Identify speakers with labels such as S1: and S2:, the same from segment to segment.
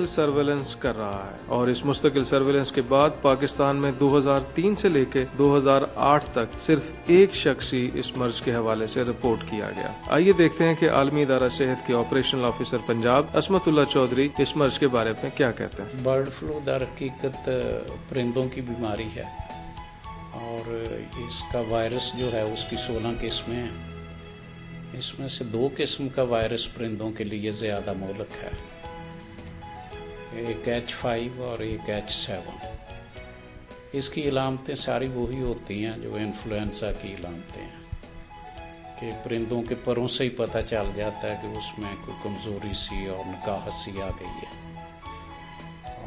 S1: Surveillance कर रहा है और इस मुस्तकिल सर्वेलेंस के बाद पाकिस्तान में 2003 से लेकर 2008 तक सिर्फ एक शख्स ही इस मर्ज के हवाले से रिपोर्ट किया गया। आइए देखते हैं कि आलमी इदारा सेहत के ऑपरेशनल ऑफिसर पंजाब असमतुल्ला चौधरी इस मर्ज के बारे में क्या कहते हैं।
S2: बर्ड फ्लू दर हकीकत परिंदों की बीमारी है और इसका वायरस जो है उसकी 16 किस्में हैं। इसमें से 2 किस्म का वायरस परिंदों के लिए ज़्यादा मोहलक है, एक H5 और एक H7। इसकी इलामतें सारी वही होती हैं जो इन्फ्लुएंजा की इलामतें हैं कि परिंदों के परों से ही पता चल जाता है कि उसमें कोई कमज़ोरी सी और नकाहत सी आ गई है।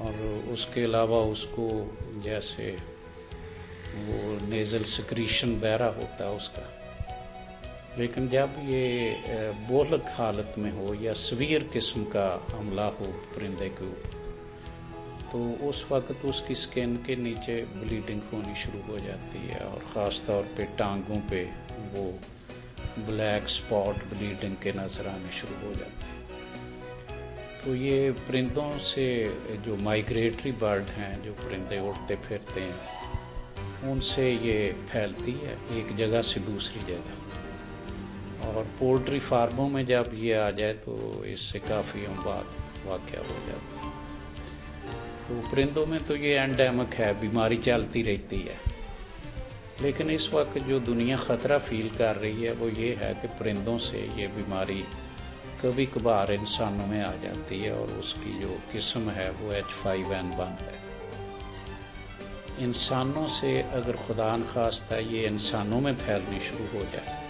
S2: और उसके अलावा उसको जैसे वो नेज़ल सिक्रीशन बहरा होता है उसका, लेकिन जब ये बोलक हालत में हो या सवीर किस्म का हमला हो परिंदे को, तो उस वक्त उसकी स्किन के नीचे ब्लीडिंग होनी शुरू हो जाती है और ख़ास तौर पे टांगों पे वो ब्लैक स्पॉट ब्लीडिंग के नज़र आने शुरू हो जाते हैं। तो ये परिंदों से जो माइग्रेटरी बर्ड हैं, जो परिंदे उड़ते फिरते हैं, उनसे ये फैलती है एक जगह से दूसरी जगह। और पोल्ट्री फार्मों में जब ये आ जाए तो इससे काफ़ी बाद वाक़या हो जाता है। तो परिंदों में तो ये एंडेमिक है, बीमारी चलती रहती है। लेकिन इस वक्त जो दुनिया ख़तरा फील कर रही है वो ये है कि परिंदों से ये बीमारी कभी कभार इंसानों में आ जाती है और उसकी जो किस्म है वो H5N1 है। इंसानों से अगर खुदा न खास्ता ये इंसानों में फैलनी शुरू हो जाए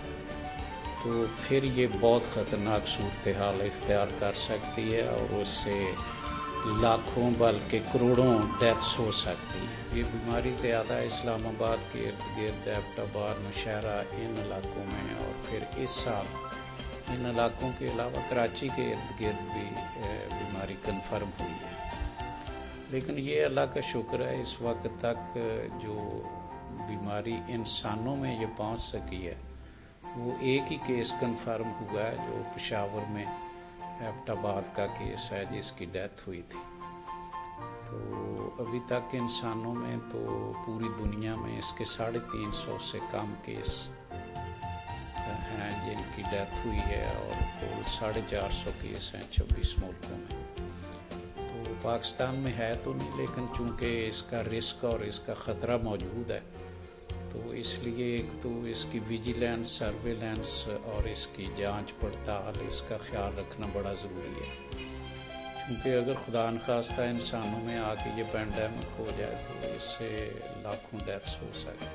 S2: तो फिर ये बहुत ख़तरनाक सूरत हाल इख्तियार कर सकती है और उससे लाखों बल्कि करोड़ों डेथ्स हो सकती है। ये बीमारी ज़्यादा इस्लामाबाद के इर्द गिर्द, एबटाबाद, नौशहरा, इन इलाकों में, और फिर इस साल इन इलाकों के अलावा कराची के इर्द गिर्द भी बीमारी कन्फर्म हुई है। लेकिन ये अल्लाह का शुक्र है इस वक्त तक जो बीमारी इंसानों में ये पहुंच सकी है वो एक ही केस कन्फर्म हुआ है जो पेशावर में एबटाबाद का केस है जिसकी डेथ हुई थी। तो अभी तक इंसानों में तो पूरी दुनिया में इसके 350 से कम केस हैं जिनकी डेथ हुई है और कुल 450 केस हैं 26 मुल्कों में। तो पाकिस्तान में है तो नहीं, लेकिन चूँकि इसका रिस्क और इसका ख़तरा मौजूद है तो इसलिए एक तो इसकी विजिलेंस, सर्वेलेंस और इसकी जांच पड़ताल, इसका ख्याल रखना बड़ा ज़रूरी है। क्योंकि अगर खुदा न खास्ता इंसानों में आके ये पैंडेमिक हो जाए तो इससे लाखों डेथ्स हो सकती हैं।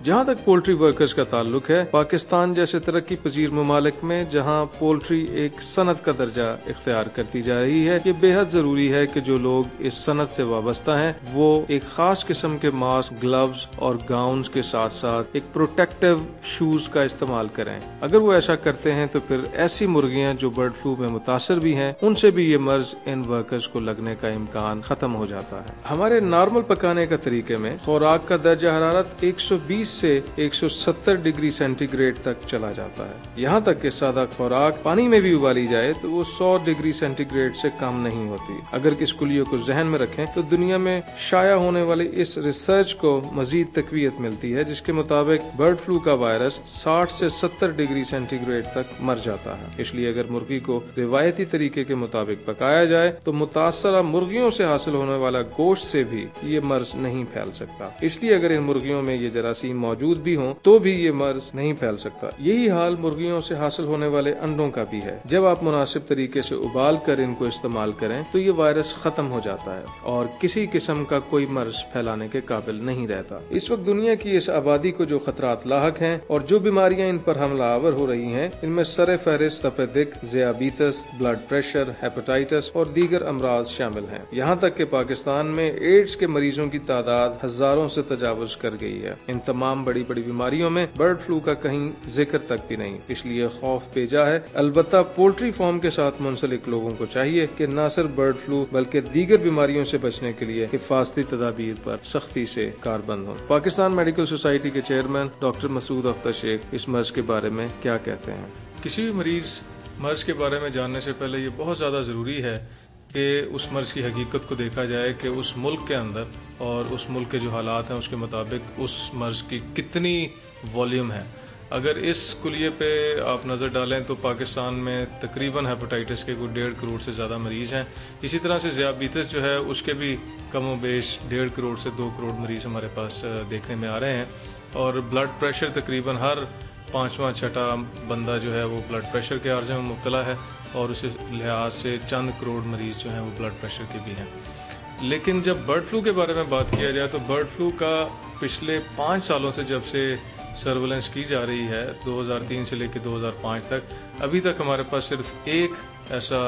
S1: जहाँ तक पोल्ट्री वर्कर्स का ताल्लुक है, पाकिस्तान जैसे तरक्की पजीर ममालिक में जहाँ पोल्ट्री एक सनत का दर्जा इख्तियार करती जा रही है, ये बेहद जरूरी है कि जो लोग इस सनत से वाबस्ता हैं वो एक खास किस्म के मास्क, ग्लव्स और गाउन्स के साथ साथ एक प्रोटेक्टिव शूज का इस्तेमाल करें। अगर वो ऐसा करते हैं तो फिर ऐसी मुर्गियाँ जो बर्ड फ्लू में मुतासर भी हैं उनसे भी ये मर्ज इन वर्कर्स को लगने का इम्कान खत्म हो जाता है। हमारे नॉर्मल पकाने का तरीके में खुराक का दर्जा हरारत 120 से 170 डिग्री सेंटीग्रेड तक चला जाता है। यहाँ तक कि सादा खुराक पानी में भी उबाली जाए तो वो 100 डिग्री सेंटीग्रेड से कम नहीं होती। अगर इस कुलियों को जहन में रखें तो दुनिया में शाया होने वाली इस रिसर्च को मजीद तकवीयत मिलती है जिसके मुताबिक बर्ड फ्लू का वायरस 60 से 70 डिग्री सेंटीग्रेड तक मर जाता है। इसलिए अगर मुर्गी को रिवायती तरीके के मुताबिक पकाया जाए तो मुतासरा मुर्गियों से हासिल होने वाला गोश्त से भी ये मर्ज नहीं फैल सकता। इसलिए अगर इन मुर्गियों में ये जरासीम मौजूद भी हों तो भी ये मर्ज नहीं फैल सकता। यही हाल मुर्गियों से हासिल होने वाले अंडों का भी है। जब आप मुनासिब तरीके से उबाल कर इनको इस्तेमाल करें तो ये वायरस खत्म हो जाता है और किसी किस्म का कोई मर्ज फैलाने के काबिल नहीं रहता। इस वक्त दुनिया की इस आबादी को जो खतरात लाहक हैं और जो बीमारियां इन पर हमलावर हो रही हैं, इनमें सरे फहरिस्त तपेदिक, ज़ियाबीतस, ब्लड प्रेशर, हेपेटाइटिस और दीगर अमराज शामिल हैं। यहाँ तक कि पाकिस्तान में एड्स के मरीजों की तादाद हजारों से तजावुज कर गई है। इन तमाम बड़ी बड़ी बीमारियों में बर्ड फ्लू का कहीं जिक्र तक भी नहीं। इसलिए खौफ बेजा है। अलबत्ता पोल्ट्री फार्म के साथ मुंसलिक लोगों को चाहिए कि न सिर्फ बर्ड फ्लू बल्कि दीगर बीमारियों से बचने के लिए हिफाजती तदाबीर पर सख्ती से कारबंद हो। पाकिस्तान मेडिकल सोसाइटी के चेयरमैन डॉक्टर मसूद अख्तर शेख इस मर्ज के बारे में क्या कहते हैं। किसी भी मरीज मर्ज के बारे में जानने से पहले ये बहुत ज़्यादा ज़रूरी है कि उस मर्ज़ की हकीकत को देखा जाए कि उस मुल्क के अंदर और उस मुल्क के जो हालात हैं उसके मुताबिक उस मर्ज़ की कितनी वॉल्यूम है। अगर इस कुलिये पे आप नज़र डालें तो पाकिस्तान में तकरीबन हेपेटाइटिस के कोई 1.5 करोड़ से ज़्यादा मरीज़ हैं। इसी तरह से ज़ियाबीतिस जो है उसके भी कम व बेश 1.5 करोड़ से 2 करोड़ मरीज़ हमारे पास देखने में आ रहे हैं। और ब्लड प्रेशर तकरीबन हर 5वां-6वां बंदा जो है वो ब्लड प्रेशर के आर्ज़े में मुब्तला है और उस लिहाज से चंद करोड़ मरीज़ जो हैं वो ब्लड प्रेशर के भी हैं। लेकिन जब बर्ड फ्लू के बारे में बात किया जाए तो बर्ड फ्लू का पिछले 5 सालों से जब से सर्वेलेंस की जा रही है 2003 से लेकर 2005 तक, अभी तक हमारे पास सिर्फ एक ऐसा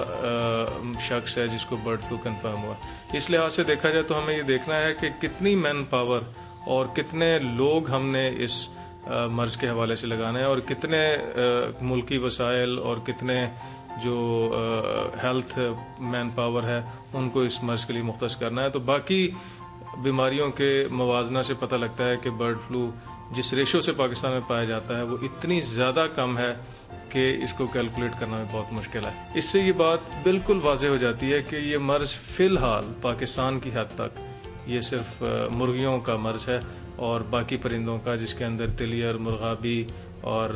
S1: शख्स है जिसको बर्ड फ्लू कंफर्म हुआ। इस लिहाज से देखा जाए तो हमें ये देखना है कि कितनी मैन पावर और कितने लोग हमने इस मर्ज़ के हवाले से लगाना है और कितने मुल्की वसाइल और कितने जो हेल्थ मैन पावर है उनको इस मर्ज़ के लिए मुख्तस करना है। तो बाकी बीमारियों के मवाजना से पता लगता है कि बर्ड फ्लू जिस रेशो से पाकिस्तान में पाया जाता है वो इतनी ज़्यादा कम है कि इसको कैलकुलेट करना भी बहुत मुश्किल है। इससे ये बात बिल्कुल वाज़ेह हो जाती है कि ये मर्ज़ फ़िलहाल पाकिस्तान की हद तक ये सिर्फ मुर्गियों का मर्ज़ है और बाकी परिंदों का, जिसके अंदर तिलियर, मुर्गाबी और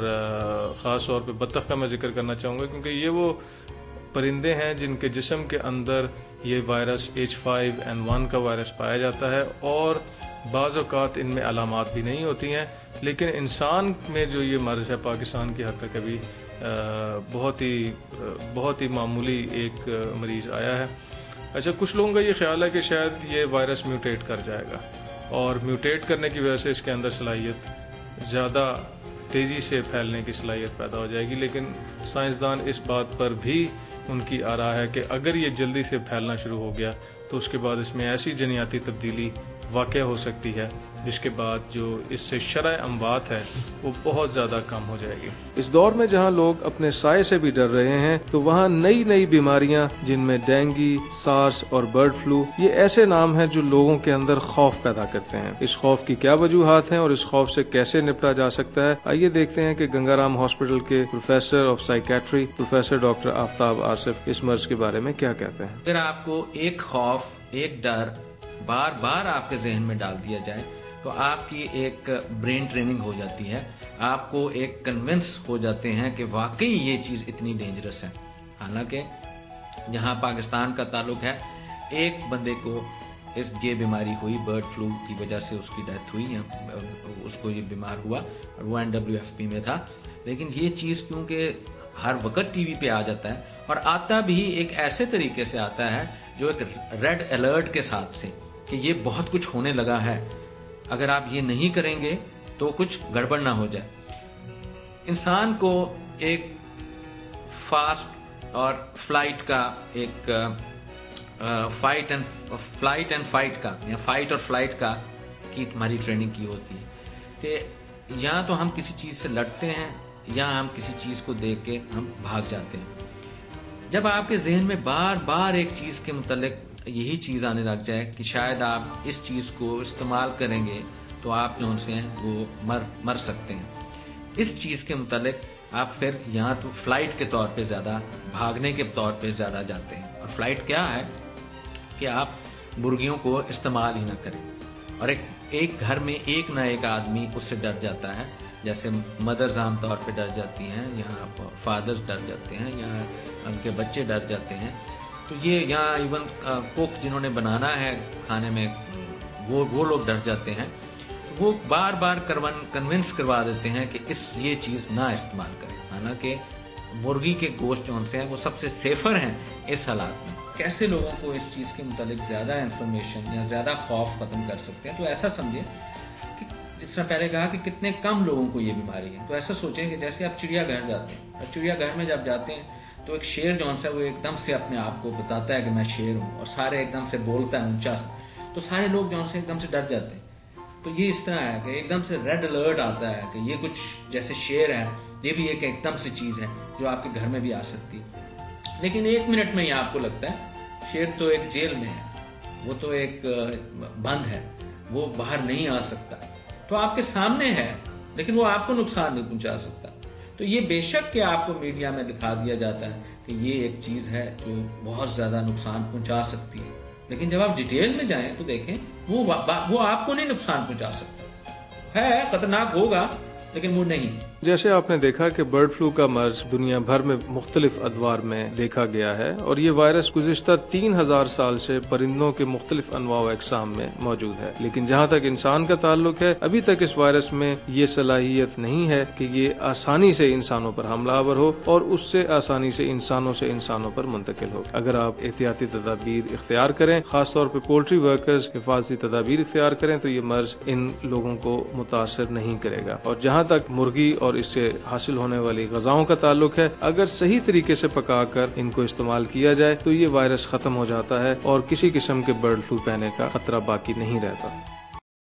S1: ख़ास तौर पे बत्तख का मैं जिक्र करना चाहूँगा क्योंकि ये वो परिंदे हैं जिनके जिस्म के अंदर ये वायरस H5N1 का वायरस पाया जाता है और बाज़ औक़ात इनमें अलामात भी नहीं होती हैं। लेकिन इंसान में जो ये मर्ज़ है पाकिस्तान की हद तक अभी बहुत ही मामूली एक मरीज़ आया है। अच्छा, कुछ लोगों का ये ख्याल है कि शायद ये वायरस म्यूटेट कर जाएगा और म्यूटेट करने की वजह से इसके अंदर सलाहियत ज़्यादा तेज़ी से फैलने की सलाहियत पैदा हो जाएगी। लेकिन साइंसदान इस बात पर भी उनकी आरा है कि अगर ये जल्दी से फैलना शुरू हो गया तो उसके बाद इसमें ऐसी जनियाती तब्दीली वाक़या हो सकती है जिसके बाद जो इससे शरह अमवात है वो बहुत ज़्यादा कम हो जाएगी। इस दौर में जहाँ लोग अपने साए से भी डर रहे हैं तो वहाँ नई नई बीमारियाँ जिनमें डेंगू, सार्स और बर्ड फ्लू ये ऐसे नाम हैं जो लोगों के अंदर खौफ पैदा करते हैं। इस खौफ की क्या वजूहात हैं और इस खौफ से कैसे निपटा जा सकता है, आइए देखते हैं कि गंगाराम हॉस्पिटल के professor of psychiatry professor doctor Aftab Asif इस मर्ज के बारे में क्या कहते हैं।
S3: अगर आपको एक खौफ, एक डर बार बार आपके जहन में डाल दिया जाए तो आपकी एक ब्रेन ट्रेनिंग हो जाती है, आपको एक कन्विंस हो जाते हैं कि वाकई ये चीज़ इतनी डेंजरस है। हालांकि जहां पाकिस्तान का ताल्लुक है, एक बंदे को ये बीमारी हुई, बर्ड फ्लू की वजह से उसकी डेथ हुई, उसको ये बीमार हुआ और वो NWFP में था। लेकिन ये चीज़ क्योंकि हर वक्त टीवी पे आ जाता है और आता भी एक ऐसे तरीके से आता है जो एक रेड अलर्ट के साथ से कि ये बहुत कुछ होने लगा है, अगर आप ये नहीं करेंगे तो कुछ गड़बड़ ना हो जाए। इंसान को एक फास्ट और फ्लाइट का एक फ्लाइट एंड फाइट का या फाइट और फ्लाइट का की हमारी ट्रेनिंग की होती है कि या तो हम किसी चीज़ से लड़ते हैं या हम किसी चीज़ को देख के हम भाग जाते हैं। जब आपके जहन में बार बार एक चीज़ के मुतल्लिक यही चीज़ आने लग जाए कि शायद आप इस चीज़ को इस्तेमाल करेंगे तो आप जो उनसे हैं वो मर सकते हैं, इस चीज़ के मुतालिक आप फिर यहाँ तो फ्लाइट के तौर पे ज़्यादा, भागने के तौर पे ज़्यादा जाते हैं। और फ्लाइट क्या है कि आप मुर्गियों को इस्तेमाल ही ना करें और एक घर में एक ना एक आदमी उससे डर जाता है। जैसे मदर्स आम तौर पे डर जाती हैं, यहाँ फादर्स डर जाते हैं, यहाँ उनके बच्चे डर जाते हैं। तो ये यहाँ इवन कुक जिन्होंने बनाना है खाने में वो लोग डर जाते हैं। तो वो बार बार कन्विंस करवा देते हैं कि ये चीज़ ना इस्तेमाल करें। हालांकि मुर्गी के गोश्त जो उनसे हैं वो सबसे सेफ़र हैं इस हालात में। कैसे लोगों को इस चीज़ के मुतालिक ज़्यादा इन्फॉर्मेशन या ज़्यादा खौफ ख़त्म कर सकते हैं, तो ऐसा समझें कि जिस तरह पहले कहा कि कितने कम लोगों को ये बीमारी है। तो ऐसा सोचें कि जैसे आप चिड़ियाघर जाते हैं और चिड़ियाघर में जब जाते हैं तो एक शेर जो है वो एकदम से अपने आप को बताता है कि मैं शेर हूँ और सारे एकदम से बोलता है ऊंचा सा, तो सारे लोग जो है एकदम से डर जाते हैं। तो ये इस तरह है कि एकदम से रेड अलर्ट आता है कि ये कुछ जैसे शेर है, ये भी एक एकदम से चीज़ है जो आपके घर में भी आ सकती है। लेकिन 1 मिनट में ही आपको लगता है शेर तो एक जेल में है, वो तो एक बंद है, वो बाहर नहीं आ सकता, तो आपके सामने है लेकिन वो आपको नुकसान नहीं पहुंचा सकता। तो ये बेशक कि आपको मीडिया में दिखा दिया जाता है कि ये एक चीज़ है जो बहुत ज़्यादा नुकसान पहुंचा सकती है, लेकिन जब आप डिटेल में जाएं तो देखें वो आपको नहीं नुकसान पहुंचा सकता है, खतरनाक होगा लेकिन वो नहीं।
S1: जैसे आपने देखा कि बर्ड फ्लू का मर्ज दुनिया भर में मुख्तलिफ अदवार में देखा गया है और ये वायरस गुज़िश्ता 3000 साल से परिंदों के मुख्तलिफ अनवा व अक़साम में मौजूद है। लेकिन जहाँ तक इंसान का ताल्लुक है, अभी तक इस वायरस में ये सलाहियत नहीं है कि ये आसानी से इंसानों पर हमलावर हो और उससे आसानी से इंसानों पर मुंतकिल हो। अगर आप एहतियाती तदाबीर इख्तियार करें, खासतौर पर पोल्ट्री वर्कर्स हिफाजती तदाबीर इख्तियार करें, तो ये मर्ज इन लोगों को मुतासर नहीं करेगा। और जहाँ तक मुर्गी और इससे हासिल होने वाली ग़िज़ाओं का ताल्लुक है, अगर सही तरीके से पकाकर इनको इस्तेमाल किया जाए तो ये वायरस खत्म हो जाता है और किसी किस्म के बर्ड फ्लू फैलने का खतरा बाकी नहीं रहता।